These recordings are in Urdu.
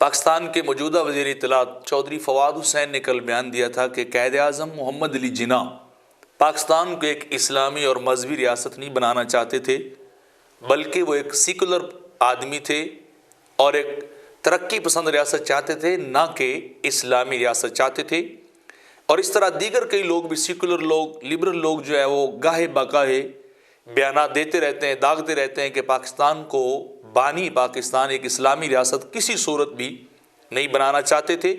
پاکستان کے موجودہ وزیر اطلاعات چودھری فواد حسین نے کل بیان دیا تھا کہ قائد اعظم محمد علی جناح پاکستان کو ایک اسلامی اور مذہبی ریاست نہیں بنانا چاہتے تھے، بلکہ وہ ایک سیکولر آدمی تھے اور ایک ترقی پسند ریاست چاہتے تھے، نہ کہ اسلامی ریاست چاہتے تھے۔ اور اس طرح دیگر کئی لوگ بھی، سیکولر لوگ، لبرل لوگ جو ہے وہ گاہے بگاہے بیانات دیتے رہتے ہیں، داغتے رہتے ہیں کہ پاکستان کو بانی پاکستان ایک اسلامی ریاست کسی صورت بھی نہیں بنانا چاہتے تھے،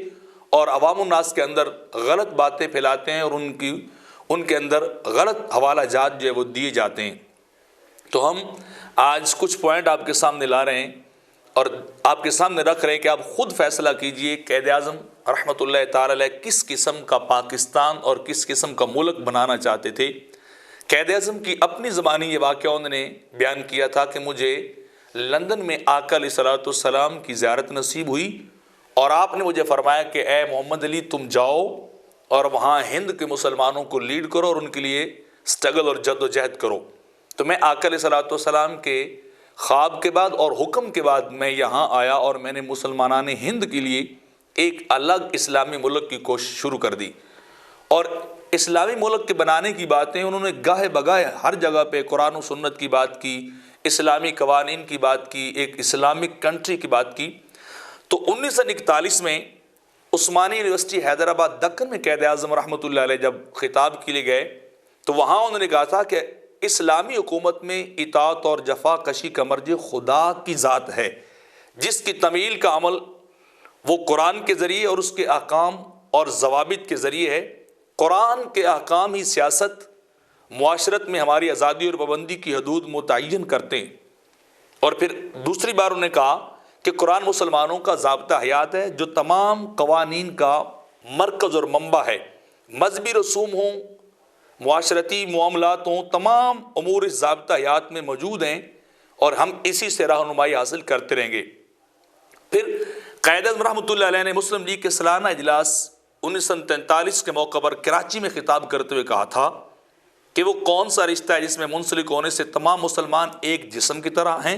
اور عوام الناس کے اندر غلط باتیں پھیلاتے ہیں اور ان کے اندر غلط حوالہ جات جو ہے وہ دیے جاتے ہیں۔ تو ہم آج کچھ پوائنٹ آپ کے سامنے لا رہے ہیں اور آپ کے سامنے رکھ رہے ہیں کہ آپ خود فیصلہ کیجئے قائد اعظم رحمۃ اللہ تعالی علیہ کس قسم کا پاکستان اور کس قسم کا ملک بنانا چاہتے تھے۔ قائد اعظم کی اپنی زبانی یہ واقعہ انہوں نے بیان کیا تھا کہ مجھے لندن میں آقا علیہ الصلوۃ والسلام کی زیارت نصیب ہوئی اور آپ نے مجھے فرمایا کہ اے محمد علی، تم جاؤ اور وہاں ہند کے مسلمانوں کو لیڈ کرو اور ان کے لیے سٹرگل اور جد و جہد کرو۔ تو میں آقا علیہ الصلوۃ والسلام کے خواب کے بعد اور حکم کے بعد میں یہاں آیا اور میں نے مسلمانان ہند کے لیے ایک الگ اسلامی ملک کی کوشش شروع کر دی، اور اسلامی ملک کے بنانے کی باتیں انہوں نے گاہے بگاہے ہر جگہ پہ قرآن و سنت کی بات کی، اسلامی قوانین کی بات کی، ایک اسلامک کنٹری کی بات کی۔ تو 1941 میں عثمانی یونیورسٹی حیدرآباد دکن میں قائد اعظم رحمۃ اللہ علیہ جب خطاب کے لیے گئے تو وہاں انہوں نے کہا تھا کہ اسلامی حکومت میں اطاعت اور جفا کشی کا مرجع خدا کی ذات ہے، جس کی تمیل کا عمل وہ قرآن کے ذریعے اور اس کے احکام اور ضوابط کے ذریعے ہے۔ قرآن کے احکام ہی سیاست معاشرت میں ہماری آزادی اور پابندی کی حدود متعین کرتے ہیں۔ اور پھر دوسری بار انہوں نے کہا کہ قرآن مسلمانوں کا ضابطہ حیات ہے جو تمام قوانین کا مرکز اور منبع ہے، مذہبی رسوم ہوں، معاشرتی معاملات ہوں، تمام امور اس ضابطہ حیات میں موجود ہیں اور ہم اسی سے رہنمائی حاصل کرتے رہیں گے۔ پھر قائد اعظم رحمۃ اللہ علیہ نے مسلم لیگ کے سالانہ اجلاس 1943 کے موقع پر کراچی میں خطاب کرتے ہوئے کہا تھا کہ وہ کون سا رشتہ ہے جس میں منسلک ہونے سے تمام مسلمان ایک جسم کی طرح ہیں،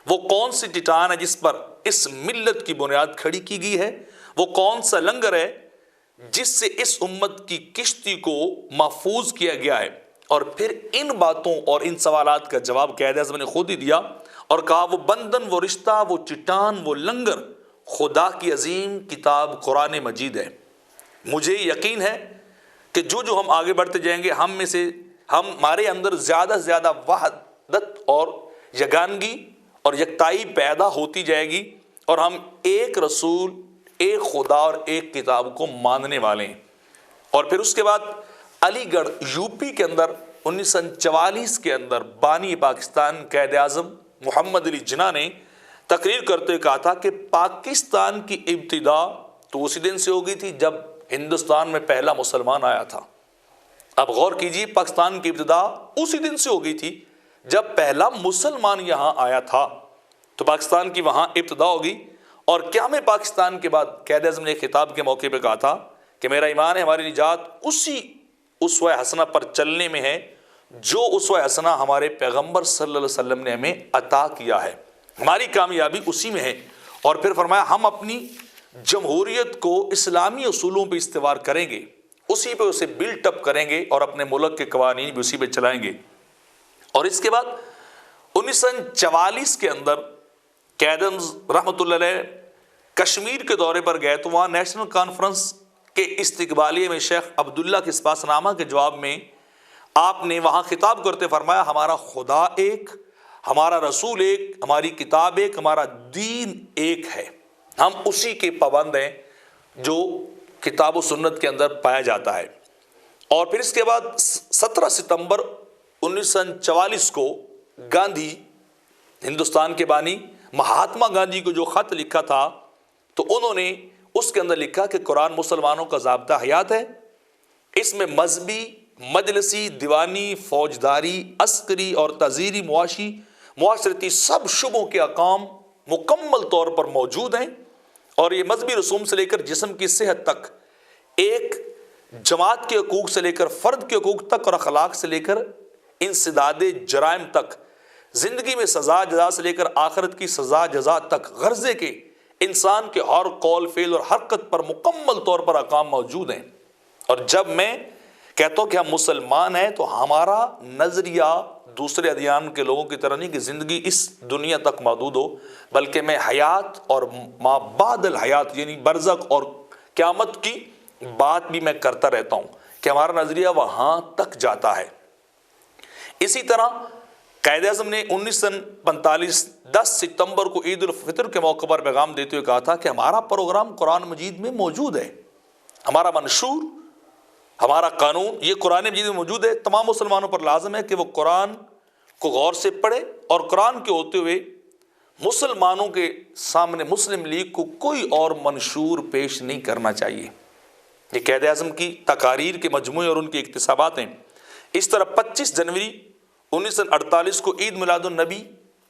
وہ کون سی چٹان ہے جس پر اس ملت کی بنیاد کھڑی کی گئی ہے، وہ کون سا لنگر ہے جس سے اس امت کی کشتی کو محفوظ کیا گیا ہے۔ اور پھر ان باتوں اور ان سوالات کا جواب قائد اعظم نے خود ہی دیا اور کہا وہ بندھن، وہ رشتہ، وہ چٹان، وہ لنگر خدا کی عظیم کتاب قرآن مجید ہے۔ مجھے یقین ہے کہ جو ہم آگے بڑھتے جائیں گے ہمارے اندر زیادہ سے زیادہ وحدت اور یگانگی اور یکتائی پیدا ہوتی جائے گی اور ہم ایک رسول، ایک خدا اور ایک کتاب کو ماننے والے ہیں۔ اور پھر اس کے بعد علی گڑھ یوپی کے اندر 1944 کے اندر بانی پاکستان قائد اعظم محمد علی جناح نے تقریر کرتے ہوئے کہا تھا کہ پاکستان کی ابتدا تو اسی دن سے ہو گئی تھی جب ہندوستان میں پہلا مسلمان آیا تھا۔ اب غور کیجئے، پاکستان کی ابتدا اسی دن سے ہو گئی تھی جب پہلا مسلمان یہاں آیا تھا، تو پاکستان کی وہاں ابتدا ہوگی۔ اور قیام پاکستان کے بعد قائد اعظم نے خطاب کے موقع پہ کہا تھا کہ میرا ایمان ہے ہماری نجات اسی اسوہ حسنہ پر چلنے میں ہے جو اسوہ حسنہ ہمارے پیغمبر صلی اللہ علیہ وسلم نے ہمیں عطا کیا ہے، ہماری کامیابی اسی میں ہے۔ اور پھر فرمایا ہم اپنی جمہوریت کو اسلامی اصولوں پہ استوار کریں گے، اسی پہ اسے بلٹ اپ کریں گے اور اپنے ملک کے قوانین بھی اسی پہ چلائیں گے۔ اور اس کے بعد 1944 کے اندر قائد اعظم رحمۃ اللہ علیہ کشمیر کے دورے پر گئے تو وہاں نیشنل کانفرنس کے استقبالیے میں شیخ عبداللہ کے اسپاسنامہ کے جواب میں آپ نے وہاں خطاب کرتے فرمایا ہمارا خدا ایک، ہمارا رسول ایک، ہماری کتاب ایک، ہمارا دین ایک ہے، ہم اسی کے پابند ہیں جو کتاب و سنت کے اندر پایا جاتا ہے۔ اور پھر اس کے بعد 17 ستمبر 1944 کو گاندھی، ہندوستان کے بانی مہاتما گاندھی کو جو خط لکھا تھا تو انہوں نے اس کے اندر لکھا کہ قرآن مسلمانوں کا ضابطہ حیات ہے، اس میں مذہبی، مجلسی، دیوانی، فوجداری، عسکری اور تزیری، معاشرتی سب شعبوں کے احکام مکمل طور پر موجود ہیں، اور یہ مذہبی رسوم سے لے کر جسم کی صحت تک، ایک جماعت کے حقوق سے لے کر فرد کے حقوق تک اور اخلاق سے لے کر انسداد جرائم تک، زندگی میں سزا جزا سے لے کر آخرت کی سزا جزا تک، غرضے کے انسان کے ہر قول فعل اور حرکت پر مکمل طور پر احکام موجود ہیں۔ اور جب میں کہتا ہوں کہ ہم مسلمان ہیں تو ہمارا نظریہ دوسرے ادیان کے لوگوں کی طرح نہیں کہ زندگی اس دنیا تک محدود ہو، بلکہ میں حیات اور ما بعد الحیات یعنی برزخ اور قیامت کی بات بھی میں کرتا رہتا ہوں کہ ہمارا نظریہ وہاں تک جاتا ہے۔ اسی طرح قائد اعظم نے 1945 10 ستمبر کو عید الفطر کے موقع پر پیغام دیتے ہوئے کہا تھا کہ ہمارا پروگرام قرآن مجید میں موجود ہے، ہمارا منشور، ہمارا قانون یہ قرآن مجید میں موجود ہے۔ تمام مسلمانوں پر لازم ہے کہ وہ قرآن کو غور سے پڑھے اور قرآن کے ہوتے ہوئے مسلمانوں کے سامنے مسلم لیگ کو کوئی اور منشور پیش نہیں کرنا چاہیے۔ یہ قائد اعظم کی تقاریر کے مجموعے اور ان کے اقتصابات ہیں۔ اس طرح 25 جنوری 1948 کو عید میلاد النبی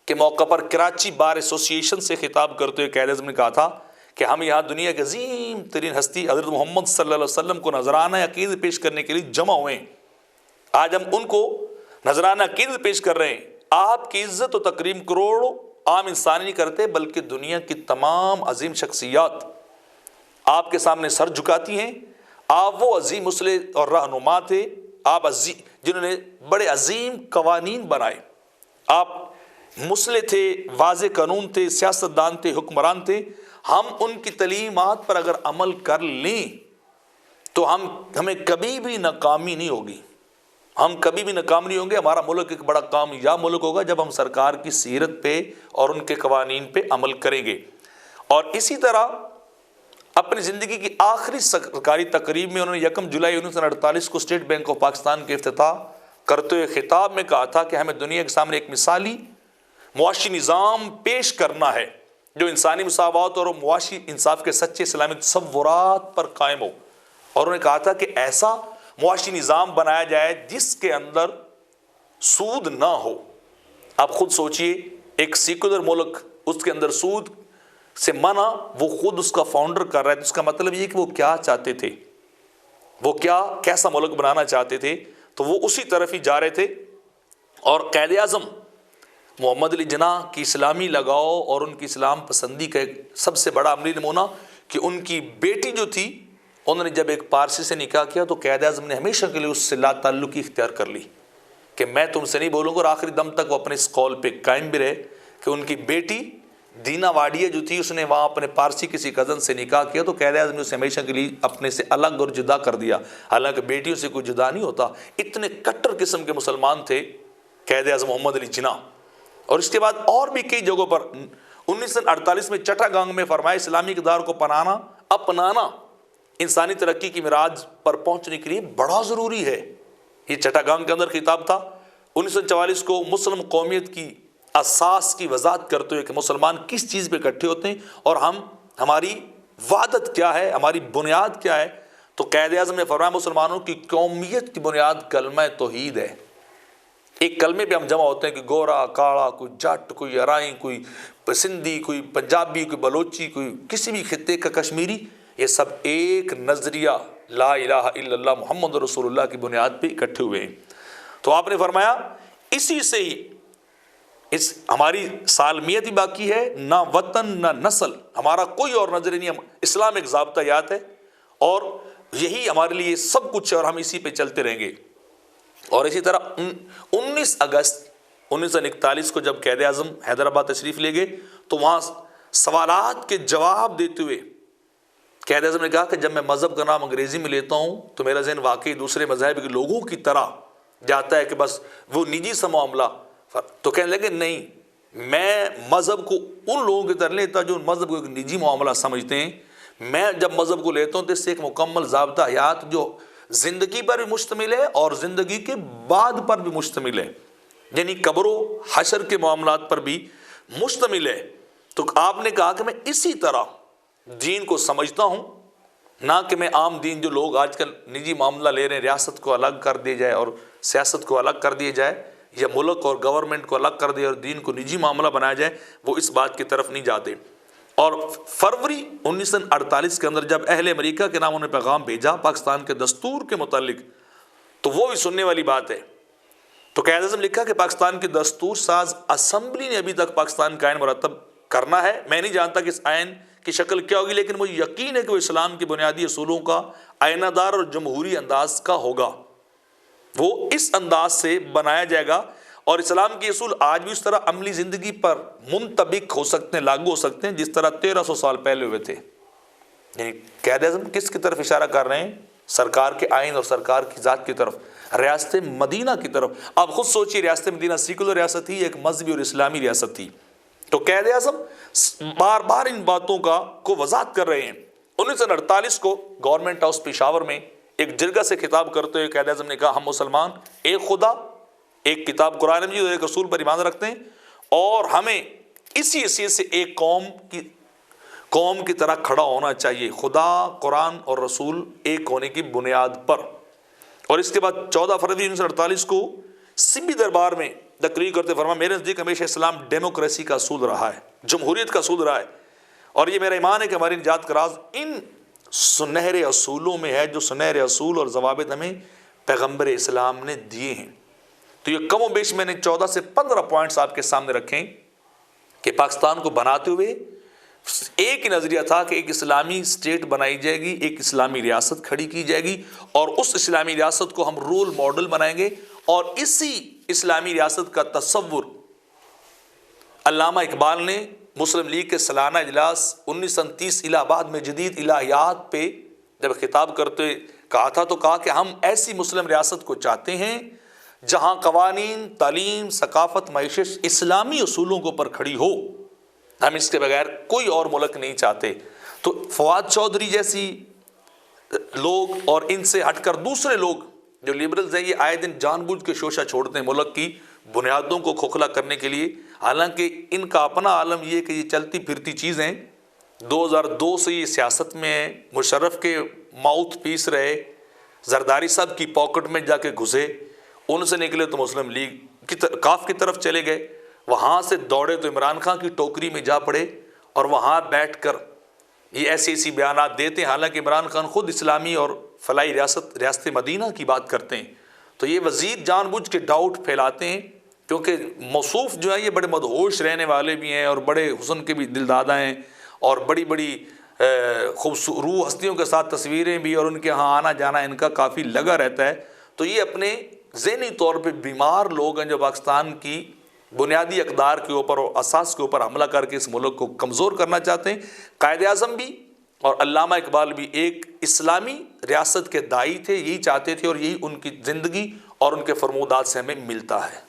کے موقع پر کراچی بار ایسوسی ایشن سے خطاب کرتے ہوئے قائد اعظم نے کہا تھا کہ ہم یہاں دنیا کے عظیم ترین ہستی حضرت محمد صلی اللہ علیہ وسلم کو نذرانہ عقیدت پیش کرنے کے لیے جمع ہوئے ہیں۔ آج ہم ان کو نذرانہ عقیدت پیش کر رہے ہیں۔ آپ کی عزت و تکریم کروڑوں عام انسان نہیں کرتے، بلکہ دنیا کی تمام عظیم شخصیات آپ کے سامنے سر جھکاتی ہیں۔ آپ وہ عظیم مصلح اور رہنما تھے، آپ جنہوں نے بڑے عظیم قوانین بنائے۔ آپ مصلح تھے، واضح قانون تھے، سیاستدان تھے، حکمران تھے۔ ہم ان کی تعلیمات پر اگر عمل کر لیں تو ہمیں کبھی بھی ناکامی نہیں ہوگی، ہم کبھی بھی ناکام نہیں ہوں گے۔ ہمارا ملک ایک بڑا کامیاب ملک ہوگا جب ہم سرکار کی سیرت پہ اور ان کے قوانین پہ عمل کریں گے۔ اور اسی طرح اپنی زندگی کی آخری سرکاری تقریب میں انہوں نے 1 جولائی 1948 کو اسٹیٹ بینک آف پاکستان کے افتتاح کرتے ہوئے خطاب میں کہا تھا کہ ہمیں دنیا کے سامنے ایک مثالی معاشی نظام پیش کرنا ہے جو انسانی مساوات اور معاشی انصاف کے سچے اسلامی تصورات پر قائم ہو۔ اور انہوں نے کہا تھا کہ ایسا معاشی نظام بنایا جائے جس کے اندر سود نہ ہو۔ آپ خود سوچئے، ایک سیکولر ملک، اس کے اندر سود سے منع وہ خود اس کا فاؤنڈر کر رہا ہے، تو اس کا مطلب یہ کہ وہ کیا چاہتے تھے، وہ کیسا ملک بنانا چاہتے تھے، تو وہ اسی طرف ہی جا رہے تھے۔ اور قائد اعظم محمد علی جناح کی اسلامی لگاؤ اور ان کی اسلام پسندی کا ایک سب سے بڑا عملی نمونہ کہ ان کی بیٹی جو تھی، انہوں نے جب ایک پارسی سے نکاح کیا تو قائد اعظم نے ہمیشہ کے لیے اس سے لا تعلقی اختیار کر لی کہ میں تم سے نہیں بولوں گا، اور آخری دم تک وہ اپنے اس قول پہ قائم بھی رہے کہ ان کی بیٹی دینا واڈیہ جو تھی، اس نے وہاں اپنے پارسی کسی کزن سے نکاح کیا تو قائد اعظم نے اسے ہمیشہ کے لیے اپنے سے الگ اور جدا کر دیا، حالانکہ بیٹیوں سے کوئی جدا نہیں ہوتا۔ اتنے کٹر قسم کے مسلمان تھے قائد اعظم محمد علی جناح۔ اور اس کے بعد اور بھی کئی جگہوں پر 1948 میں چٹاگانگ میں فرمایا اسلامی اقدار کو اپنانا انسانی ترقی کی معراج پر پہنچنے کے لیے بڑا ضروری ہے۔ یہ چٹاگانگ کے اندر خطاب تھا۔ 1944 کو مسلم قومیت کی اساس کی وضاحت کرتے ہوئے کہ مسلمان کس چیز پہ اکٹھے ہوتے ہیں اور ہماری وحدت کیا ہے، ہماری بنیاد کیا ہے، تو قائد اعظم نے فرمایا مسلمانوں کی قومیت کی بنیاد کلمہ توحید ہے۔ ایک کلمے پہ ہم جمع ہوتے ہیں کہ گورا، کاڑا، کوئی جٹ، کوئی ارائیں، کوئی سندھی، کوئی پنجابی، کوئی بلوچی، کوئی کسی بھی خطے کا کشمیری، یہ سب ایک نظریہ لا الہ الا اللہ محمد رسول اللہ کی بنیاد پہ اکٹھے ہوئے ہیں۔ تو آپ نے فرمایا اسی سے ہی اس ہماری سالمیت ہی باقی ہے، نہ وطن نہ نسل، ہمارا کوئی اور نظریہ نہیں، اسلام ایک ضابطہ یات ہے اور یہی ہمارے لیے سب کچھ ہے اور ہم اسی پہ چلتے رہیں گے۔ اور اسی طرح 19 اگست 1941 کو جب قائد اعظم حیدرآباد تشریف لے گئے تو وہاں سوالات کے جواب دیتے ہوئے قائد اعظم نے کہا کہ جب میں مذہب کا نام انگریزی میں لیتا ہوں تو میرا ذہن واقعی دوسرے مذاہب کے لوگوں کی طرح جاتا ہے کہ بس وہ نجی سا معاملہ، تو کہنے لگے نہیں، میں مذہب کو ان لوگوں کی طرح لیتا جو مذہب کو ایک نجی معاملہ سمجھتے ہیں۔ میں جب مذہب کو لیتا ہوں تو اس سے ایک مکمل ضابطہ حیات جو زندگی پر بھی مشتمل ہے اور زندگی کے بعد پر بھی مشتمل ہے، یعنی قبر و حشر کے معاملات پر بھی مشتمل ہے۔ تو آپ نے کہا کہ میں اسی طرح دین کو سمجھتا ہوں، نہ کہ میں عام دین جو لوگ آج کل نجی معاملہ لے رہے ہیں، ریاست کو الگ کر دیے جائے اور سیاست کو الگ کر دیے جائے، یا ملک اور گورنمنٹ کو الگ کر دے اور دین کو نجی معاملہ بنایا جائے، وہ اس بات کی طرف نہیں جاتے۔ اور فروری 1948 کے اندر جب اہل امریکہ کے نام انہوں نے پیغام بھیجا پاکستان کے دستور کے متعلق، تو وہ بھی سننے والی بات ہے۔ تو قائد اعظم لکھا کہ پاکستان کی دستور ساز اسمبلی نے ابھی تک پاکستان کا آئین مرتب کرنا ہے، میں نہیں جانتا کہ اس آئین کی شکل کیا ہوگی، لیکن مجھے یقین ہے کہ وہ اسلام کے بنیادی اصولوں کا آئینہ دار اور جمہوری انداز کا ہوگا، وہ اس انداز سے بنایا جائے گا، اور اسلام کے اصول آج بھی اس طرح عملی زندگی پر منطبق ہو سکتے ہیں، لاگو ہو سکتے ہیں جس طرح 1300 سال پہلے ہوئے تھے۔ یعنی قائد اعظم کس کی طرف اشارہ کر رہے ہیں؟ سرکار کے آئین اور سرکار کی ذات کی طرف، ریاست مدینہ کی طرف۔ آپ خود سوچیے، ریاست مدینہ سیکولر ریاست تھی، ایک مذہبی اور اسلامی ریاست تھی، تو قائد اعظم بار بار ان باتوں کو وضاحت کر رہے ہیں۔ 1948 کو گورنمنٹ ہاؤس پشاور میں ایک جرگہ سے خطاب کرتے ہوئے قائد اعظم نے کہا، ہم مسلمان ایک خدا، ایک کتاب قرآن مجید اور ایک رسول پر ایمان رکھتے ہیں، اور ہمیں اسی حیثیت سے ایک قوم کی طرح کھڑا ہونا چاہیے، خدا، قرآن اور رسول ایک ہونے کی بنیاد پر۔ اور اس کے بعد 14 فروری 1948 کو سبھی دربار میں تقریر کرتے فرمایا، میرے نزدیک ہمیشہ اسلام ڈیموکریسی کا اصول رہا ہے، جمہوریت کا اصول رہا ہے، اور یہ میرا ایمان ہے کہ ہماری نجات کا راز ان سنہرے اصولوں میں ہے، جو سنہرے اصول اور ضوابط ہمیں پیغمبر اسلام نے دیے ہیں۔ تو یہ کم و بیش میں نے 14 سے 15 پوائنٹس آپ کے سامنے رکھیں کہ پاکستان کو بناتے ہوئے ایک ہی نظریہ تھا کہ ایک اسلامی اسٹیٹ بنائی جائے گی، ایک اسلامی ریاست کھڑی کی جائے گی، اور اس اسلامی ریاست کو ہم رول ماڈل بنائیں گے، اور اسی اسلامی ریاست کا تصور علامہ اقبال نے مسلم لیگ کے سالانہ اجلاس 1929 الہ آباد میں جدید الہیات پہ جب خطاب کرتے کہا تھا، تو کہا کہ ہم ایسی مسلم ریاست کو چاہتے ہیں جہاں قوانین، تعلیم، ثقافت، معیشت اسلامی اصولوں کے اوپر کھڑی ہو، ہم اس کے بغیر کوئی اور ملک نہیں چاہتے۔ تو فواد چودھری جیسی لوگ اور ان سے ہٹ کر دوسرے لوگ جو لبرلز ہیں، یہ آئے دن جان بوجھ کے شوشہ چھوڑتے ہیں ملک کی بنیادوں کو کھوکھلا کرنے کے لیے، حالانکہ ان کا اپنا عالم یہ کہ یہ چلتی پھرتی چیزیں 2002 سے یہ سیاست میں ہیں، مشرف کے ماؤتھ پیس رہے، زرداری صاحب کی پاکٹ میں جا کے گھسے، ان سے نکلے تو مسلم لیگ کی کاف کی طرف چلے گئے، وہاں سے دوڑے تو عمران خان کی ٹوکری میں جا پڑے، اور وہاں بیٹھ کر یہ ایسی بیانات دیتے ہیں، حالانکہ عمران خان خود اسلامی اور فلاحی ریاست مدینہ کی بات کرتے ہیں۔ تو یہ وزیر جان بوجھ کے ڈاؤٹ پھیلاتے ہیں، کیونکہ موصوف جو ہے یہ بڑے مدہوش رہنے والے بھی ہیں، اور بڑے حسن کے بھی دل دادا ہیں، اور بڑی بڑی خوبصورت روح ہستیوں کے ساتھ تصویریں بھی، اور ان کے ہاں آنا جانا ان کا کافی لگا رہتا ہے۔ تو یہ اپنے ذہنی طور پہ بیمار لوگ ہیں جو پاکستان کی بنیادی اقدار کے اوپر اور اساس کے اوپر حملہ کر کے اس ملک کو کمزور کرنا چاہتے ہیں۔ قائد اعظم بھی اور علامہ اقبال بھی ایک اسلامی ریاست کے داعی تھے، یہی چاہتے تھے، اور یہی ان کی زندگی اور ان کے فرمودات سے ہمیں ملتا ہے۔